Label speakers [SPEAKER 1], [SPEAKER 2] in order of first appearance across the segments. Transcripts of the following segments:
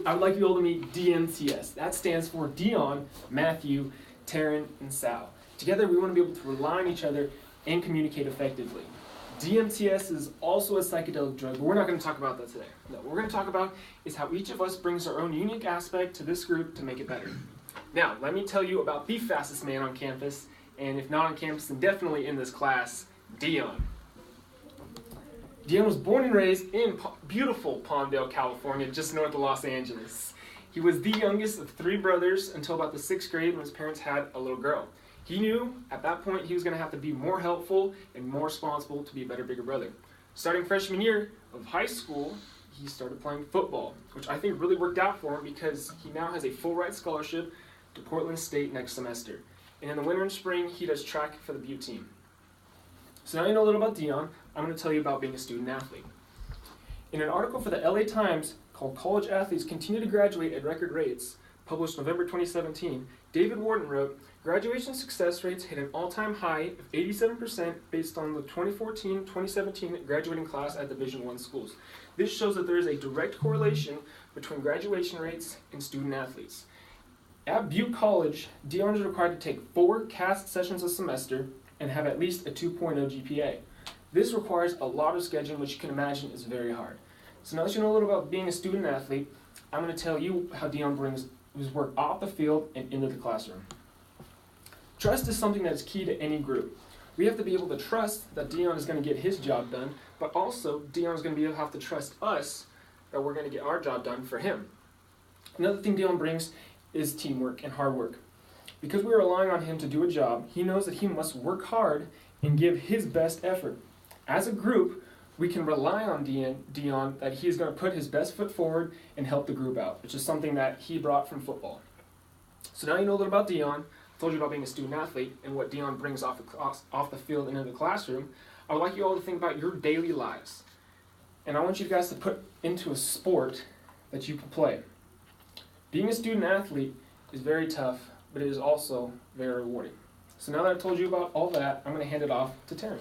[SPEAKER 1] I would like you all to meet DMTS. That stands for Dion, Matthew, Taryn, and Sal. Together, we want to be able to rely on each other and communicate effectively. DMTS is also a psychedelic drug, but we're not going to talk about that today. No, what we're going to talk about is how each of us brings our own unique aspect to this group to make it better. Now, let me tell you about the fastest man on campus, and if not on campus, then definitely in this class, Dion. Dion was born and raised in beautiful Palmdale, California, just north of Los Angeles. He was the youngest of 3 brothers until about the 6th grade when his parents had a little girl. He knew at that point he was going to have to be more helpful and more responsible to be a better, bigger brother. Starting freshman year of high school, he started playing football, which I think really worked out for him because he now has a full ride scholarship to Portland State next semester. And in the winter and spring, he does track for the Butte team. So now you know a little about Dion, I'm going to tell you about being a student athlete. In an article for the LA Times called College Athletes Continue to Graduate at Record Rates, published November 2017, David Wharton wrote, graduation success rates hit an all-time high of 87% based on the 2014-2017 graduating class at Division I schools. This shows that there is a direct correlation between graduation rates and student athletes. At Butte College, Dion is required to take 4 cast sessions a semester and have at least a 2.0 GPA. This requires a lot of scheduling, which you can imagine is very hard. So now that you know a little about being a student athlete, I'm going to tell you how Dion brings his work off the field and into the classroom. Trust is something that is key to any group. We have to be able to trust that Dion is going to get his job done, but also Dion is going to have to trust us that we're going to get our job done for him. Another thing Dion brings is teamwork and hard work. Because we are relying on him to do a job, he knows that he must work hard and give his best effort. As a group, we can rely on Dion that he is going to put his best foot forward and help the group out, which is something that he brought from football. So now you know a little about Dion. I told you about being a student athlete and what Dion brings off the field and into the classroom. I would like you all to think about your daily lives. And I want you guys to put into a sport that you can play. Being a student athlete is very tough, but it is also very rewarding. So now that I've told you about all that, I'm going to hand it off to Taryn.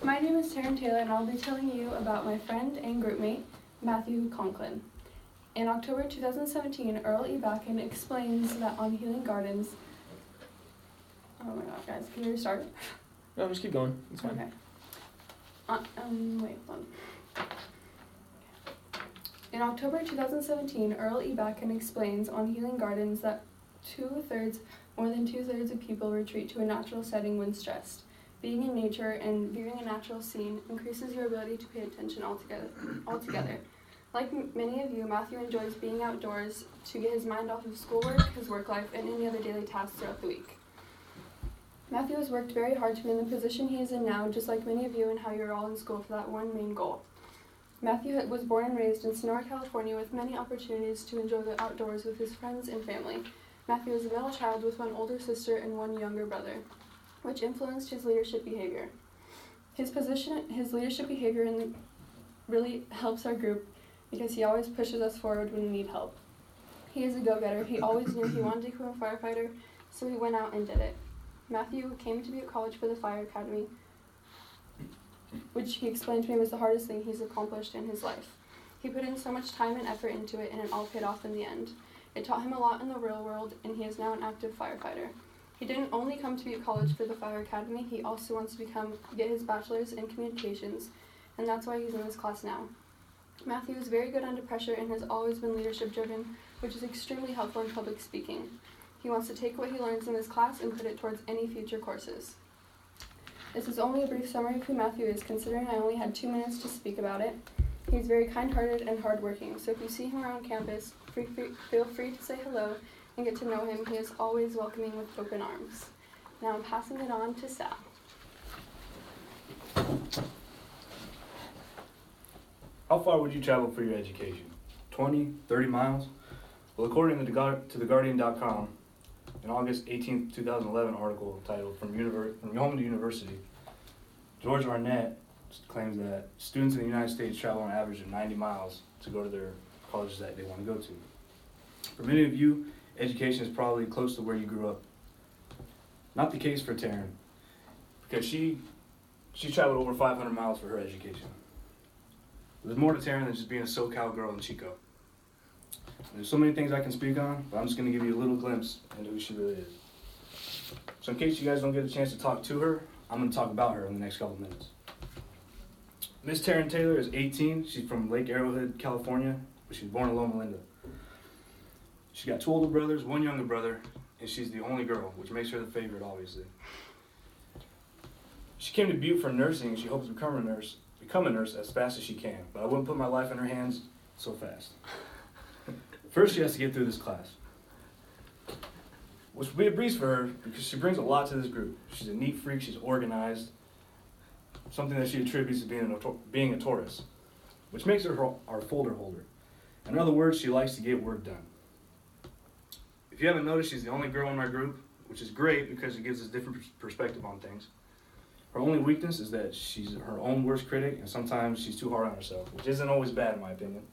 [SPEAKER 2] My name is Taryn Taylor, and I'll be telling you about my friend and groupmate, Matthew Conklin. In October 2017, Earl E. Bakken explains that on Healing Gardens... Oh my gosh, guys, can you restart?
[SPEAKER 1] No, just keep going. It's fine.
[SPEAKER 2] Okay. Wait, hold on. In October 2017, Earl E. Bakken explains on Healing Gardens that more than two-thirds of people retreat to a natural setting when stressed. Being in nature and viewing a natural scene increases your ability to pay attention altogether. Like many of you, Matthew enjoys being outdoors to get his mind off of schoolwork, his work life, and any other daily tasks throughout the week. Matthew has worked very hard to be in the position he is in now, just like many of you, and how you're all in school for that one main goal. Matthew was born and raised in Sonora, California, with many opportunities to enjoy the outdoors with his friends and family. Matthew is a middle child with one older sister and one younger brother, which influenced his leadership behavior. His leadership behavior really helps our group because he always pushes us forward when we need help. He is a go-getter. He always knew he wanted to become a firefighter, so he went out and did it. Matthew came to Butte College for the Fire Academy, which he explained to me was the hardest thing he's accomplished in his life. He put in so much time and effort into it, and it all paid off in the end. It taught him a lot in the real world, and he is now an active firefighter. He didn't only come to Butte College for the Fire Academy, he also wants to get his bachelor's in communications, and that's why he's in this class now. Matthew is very good under pressure and has always been leadership driven, which is extremely helpful in public speaking. He wants to take what he learns in this class and put it towards any future courses. This is only a brief summary of who Matthew is, considering I only had 2 minutes to speak about it. He's very kind-hearted and hardworking, so if you see him around campus, feel free to say hello and get to know him. He is always welcoming with open arms. Now I'm passing it on to Sal.
[SPEAKER 3] How far would you travel for your education? 20, 30 miles? Well, according to theguardian.com, an August 18, 2011 article titled From Home to University, George Arnett claims that students in the United States travel on average of 90 miles to go to their colleges that they want to go to. For many of you, education is probably close to where you grew up. Not the case for Taryn, because she traveled over 500 miles for her education. There's more to Taryn than just being a SoCal girl in Chico. There's so many things I can speak on, but I'm just going to give you a little glimpse into who she really is. So in case you guys don't get a chance to talk to her, I'm going to talk about her in the next couple minutes. Miss Taryn Taylor is 18. She's from Lake Arrowhead, California, but she's born in Loma Linda. She's got 2 older brothers, 1 younger brother, and she's the only girl, which makes her the favorite, obviously. She came to Butte for nursing, and she hopes to become a nurse as fast as she can, but I wouldn't put my life in her hands so fast. First, she has to get through this class, which will be a breeze for her because she brings a lot to this group. She's a neat freak, she's organized, something that she attributes to being a Taurus, which makes her our folder holder. In other words, she likes to get work done. If you haven't noticed, she's the only girl in my group, which is great because it gives us different perspective on things. Her only weakness is that she's her own worst critic, and sometimes she's too hard on herself, which isn't always bad in my opinion.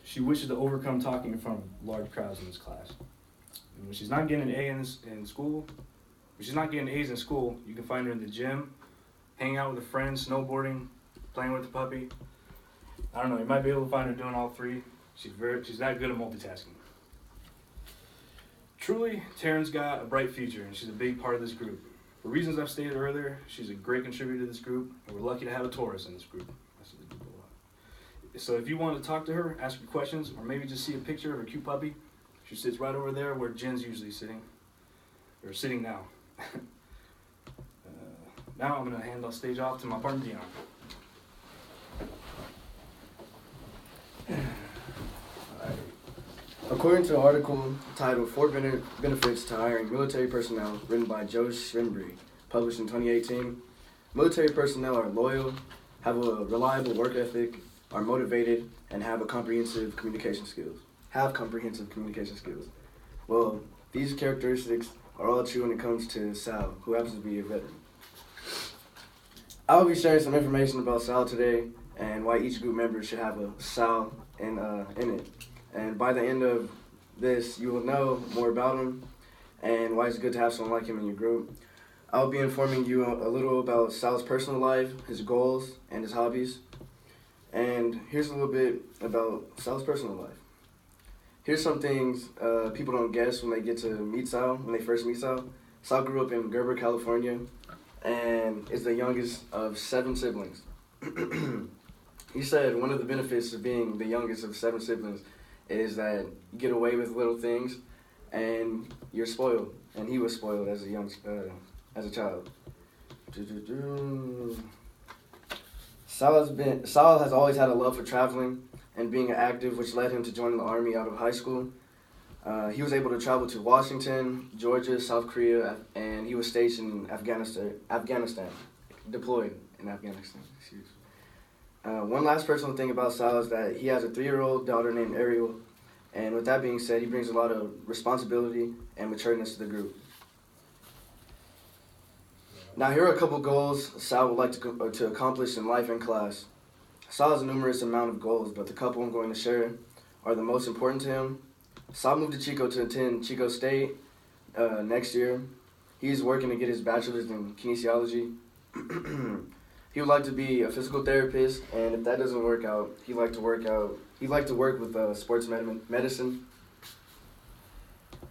[SPEAKER 3] She wishes to overcome talking in front of large crowds in this class. And when she's not getting an A in school, you can find her in the gym, hanging out with a friend, snowboarding, playing with the puppy. I don't know, you might be able to find her doing all 3. She's that good at multitasking. Truly, Taryn's got a bright future, and she's a big part of this group. For reasons I've stated earlier, she's a great contributor to this group, and we're lucky to have a Taurus in this group. So if you want to talk to her, ask her questions, or maybe just see a picture of her cute puppy, she sits right over there where Jen's usually sitting now. Now I'm going to hand the stage off to my partner, Dion.
[SPEAKER 4] According to an article titled 4 Benefits to Hiring Military Personnel, written by Joe Schwimbry, published in 2018, military personnel are loyal, have a reliable work ethic, are motivated, and have comprehensive communication skills. Well, these characteristics are all true when it comes to Sal, who happens to be a veteran. I will be sharing some information about Sal today and why each group member should have a Sal in it. And by the end of this, you will know more about him and why it's good to have someone like him in your group. I'll be informing you a little about Sal's personal life, his goals, and his hobbies. And here's a little bit about Sal's personal life. Here's some things people don't guess when they get to meet Sal, when they first meet Sal. Sal grew up in Gerber, California, and is the youngest of 7 siblings. He said one of the benefits of being the youngest of 7 siblings is that you get away with little things, and you're spoiled. And he was spoiled as a child. Sal has always had a love for traveling and being active, which led him to join the Army out of high school. He was able to travel to Washington, Georgia, South Korea, and he was stationed in Afghanistan, deployed in Afghanistan. One last personal thing about Sal is that he has a 3-year-old daughter named Ariel, and with that being said, he brings a lot of responsibility and matureness to the group. Now, here are a couple goals Sal would like to accomplish in life and class. Sal has a numerous amount of goals, but the couple I'm going to share are the most important to him. Sal moved to Chico to attend Chico State next year. He's working to get his bachelor's in kinesiology. He would like to be a physical therapist, and if that doesn't work out, he'd like to work with sports medicine.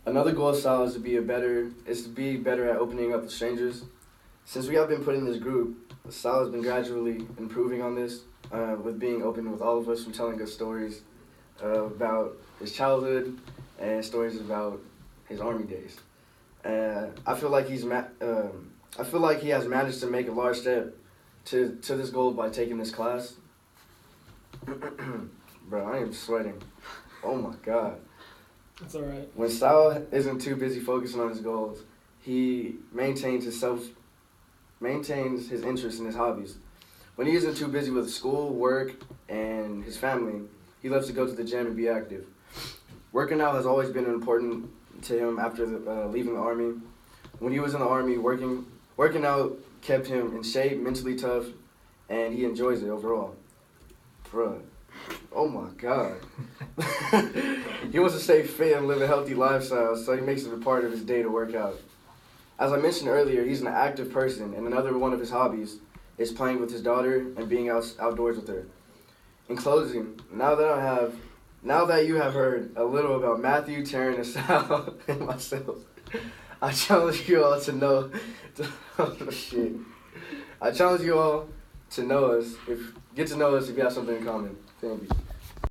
[SPEAKER 4] Another goal of Sal is to be better at opening up to strangers. Since we have been put in this group, Sal has been gradually improving on this, with being open with all of us, from telling us stories about his childhood and stories about his Army days. I feel like he has managed to make a large step to this goal by taking this class. Bro, I am sweating. Oh my God.
[SPEAKER 1] That's all right.
[SPEAKER 4] When Sal isn't too busy focusing on his goals, he maintains his interest in his hobbies. When he isn't too busy with school, work, and his family, he loves to go to the gym and be active. Working out has always been important to him after leaving the Army. When he was in the Army, working out kept him in shape, mentally tough, and he enjoys it overall. Bruh. Oh my God. He wants to stay fit and live a healthy lifestyle, so he makes it a part of his day to work out. As I mentioned earlier, he's an active person, and another one of his hobbies is playing with his daughter and being outdoors with her. In closing, now that you have heard a little about Matthew, Taryn, and Sal, and myself, I challenge you all to know. I challenge you all to know us. Get to know us if you have something in common. Thank you.